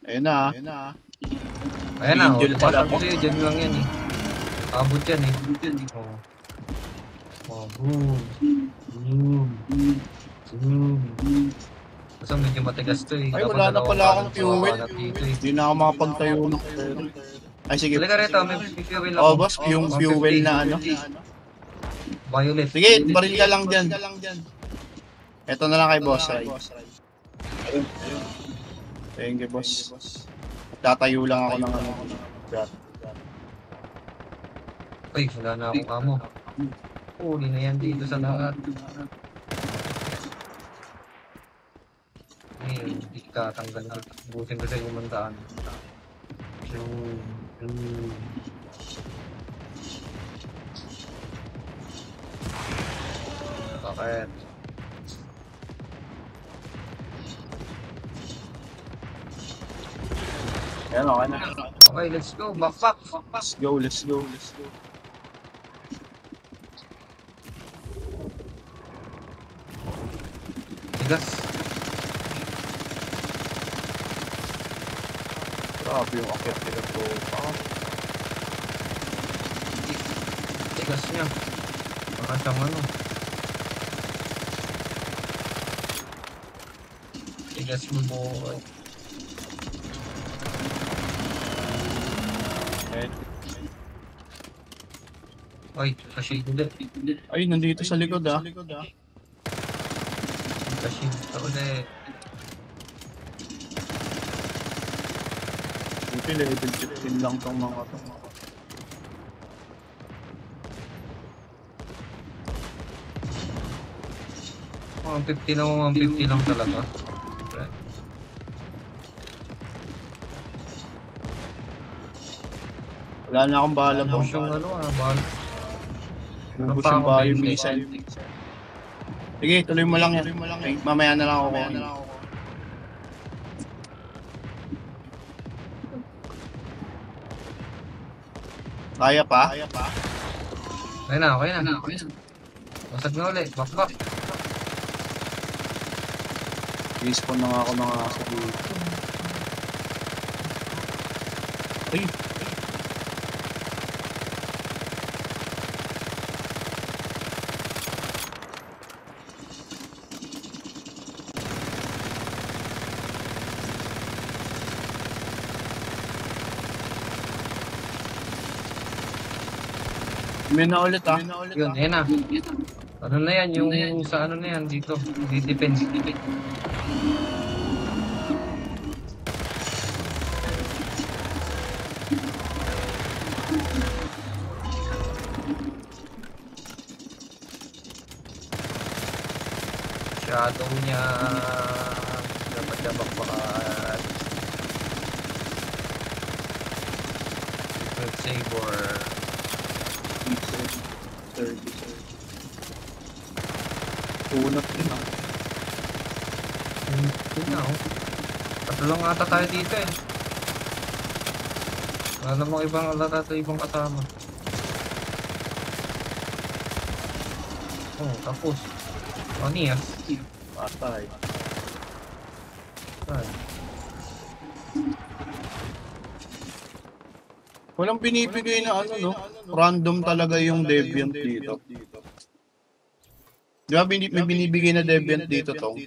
Ayun na. Ayan na, Angel diba pala sabi sa'yo, dyan lang yan eh. Abot yan eh. Oh. Oh, boom. Boom. Boom. Basta medyo matigas to eh. Ay, Dapat wala na dalawang pala akong kanan sa fuel. kanan dito eh. Hindi na ako makapagtayo ng pero. Ay, sige. Halika rito, may fuel ako. Oh, boss, yung fuel na ano. Violet. Sige, baril ka lang dyan. Ito na lang kay boss, Ray. Ayun. Thank you, boss. Tatayo lang ako ng ano. Ay, wala na akong amo. Huli na yan dito sa lahat. Ngayon, hindi ka tanggal na. Butin ko sa yung mandaan. Bakit? Ayan, okay na. Okay, let's go. Backpack. Let's go. Tigas. Grabe yung akit nila po. Tigas niya. Baka siyang ano. Tigas mo boy. Ay, sa shade ulit. Ay, nandito sa likod ah. Sa shade ulit. Buti level 15 lang tong mga to. Mga 50 lang, mga 50 lang talaga. Wala na akong bahala po. Ubus yung ano bahala. Ubus yung bahay missile. Sige, tuloy mo lang yan. Ay, mamaya na lang ako. Kaya pa? Okay na. Basag na ulit, back. Respawn na nga ako mga asa dito. Ay! May na ulit ah. Yun, yan na. Ano na yan, yung sa ano na yan dito. Depends. Shadow niya. Dapat bakat. Secret Saber. 30. Unat din ah. Yun na oh. Tatlo lang ata tayo dito eh. Wala namang ibang kasama. Oh, tapos. Ano yan? Patay. Walang binibigay na ano no? Random talaga yung deviant dito. Di ba may binibigay na deviant dito tong?